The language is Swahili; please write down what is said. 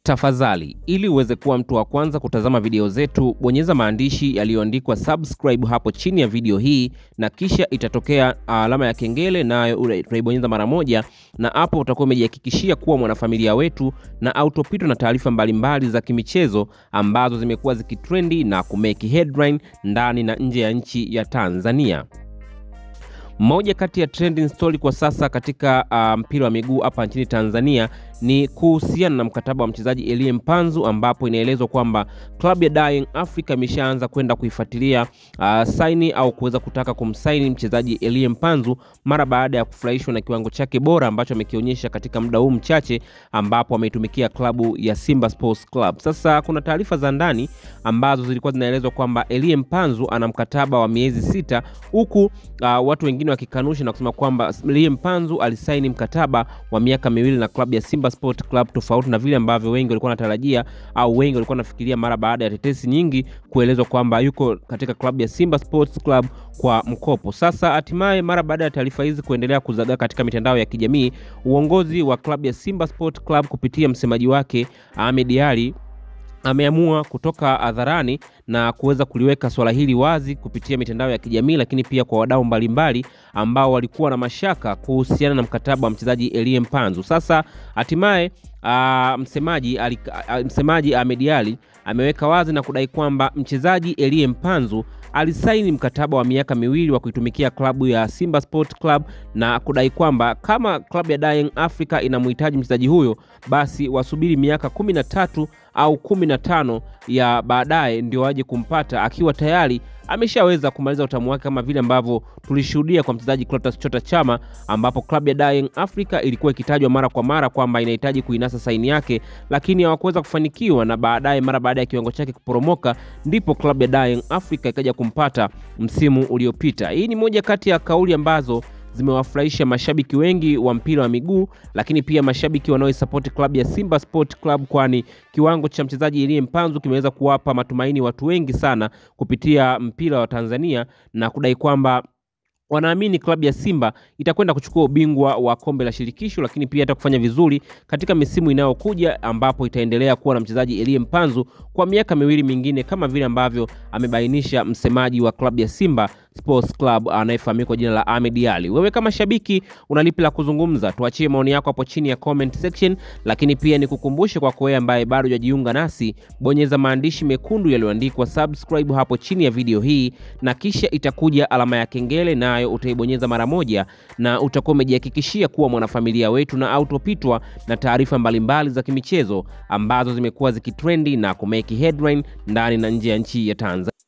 Tafadhali, ili uweze kuwa mtu wa kwanza kutazama video zetu, bonyeza maandishi yaliyoandikwa subscribe hapo chini ya video hii, na kisha itatokea alama ya kengele, nayo utaibonyeza mara moja, na hapo utakuwa umejihakikishia kuwa mwanafamilia wetu na autopitwa na taarifa mbalimbali za kimichezo ambazo zimekuwa zikitrendi na kumeki headline ndani na nje ya nchi ya Tanzania. Moja kati ya trending story kwa sasa katika mpira wa miguu hapa nchini Tanzania ni kuhusiana na mkataba wa mchezaji Elie Mpanzu, ambapo inaelezwa kwamba klabu ya Young Africa imeshaanza kwenda kuifuatilia saini au kuweza kutaka kumsaini mchezaji Elie Mpanzu mara baada ya kufurahishwa na kiwango chake bora ambacho amekionyesha katika muda huu mchache ambapo ameitumikia klabu ya Simba Sports Club. Sasa kuna taarifa za ndani ambazo zilikuwa zinaelezwa kwamba Elie Mpanzu ana mkataba wa miezi 6, huku watu wengine wakikanusha na kusema kwamba Elie Mpanzu alisaini mkataba wa miaka 2 na klabu ya Simba Sport Club, tofauti na vile ambavyo wengi walikuwa wanatarajia au wengi walikuwa wanafikiria mara baada ya tetesi nyingi kuelezwa kwamba yuko katika klabu ya Simba Sports Club kwa mkopo. Sasa hatimaye mara baada ya taarifa hizi kuendelea kuzagaa katika mitandao ya kijamii, uongozi wa klabu ya Simba Sport Club kupitia msemaji wake Ahmed Ally ameamua kutoka hadharani na kuweza kuliweka swala hili wazi kupitia mitandao ya kijamii, lakini pia kwa wadau mbalimbali ambao walikuwa na mashaka kuhusiana na mkataba wa mchezaji Elie Mpanzu. Sasa hatimaye msemaji Ahmed Ally ameweka wazi na kudai kwamba mchezaji Elie Mpanzu alisaini mkataba wa miaka 2 wa kuitumikia klabu ya Simba Sport Club, na kudai kwamba kama klabu ya Young Africa inamhitaji mchezaji huyo, basi wasubiri miaka 13 au 15 ya baadaye ndio waje kumpata, akiwa tayari ameshaweza kumaliza utamu wake, kama vile ambavyo tulishuhudia kwa mchezaji Clatous Chota Chama, ambapo klabu ya Young Africa ilikuwa ikitajwa mara kwa mara kwamba inahitaji kuinasa saini yake, lakini hawakuweza kufanikiwa, na baadaye mara baada ya kiwango chake kuporomoka ndipo klabu ya Young Africa ikaja kumpata msimu uliopita. Hii ni moja kati ya kauli ambazo zimewafurahisha mashabiki wengi wa mpira wa miguu, lakini pia mashabiki wanaoisupport klabu ya Simba Sport Club, kwani kiwango cha mchezaji Elie Mpanzu kimeweza kuwapa matumaini watu wengi sana kupitia mpira wa Tanzania, na kudai kwamba wanaamini klabu ya Simba itakwenda kuchukua ubingwa wa kombe la shirikisho, lakini pia itakufanya vizuri katika misimu inayokuja, ambapo itaendelea kuwa na mchezaji Elie Mpanzu kwa miaka 2 mingine, kama vile ambavyo amebainisha msemaji wa klabu ya Simba Sports Club anayefahamika kwa jina la Ahmed Ally. Wewe kama shabiki unalipi la kuzungumza? Tuachie maoni yako hapo chini ya comment section, lakini pia nikukumbushe kwa wewe ambaye bado hujajiunga nasi, bonyeza maandishi mekundu yaliyoandikwa subscribe hapo chini ya video hii, na kisha itakuja alama ya kengele, nayo utaibonyeza mara moja, na utakuwa umejihakikishia kuwa mwanafamilia wetu na autopitwa na taarifa mbalimbali za kimichezo ambazo zimekuwa zikitrendi na kumeki headline ndani na nje ya nchi ya Tanzania.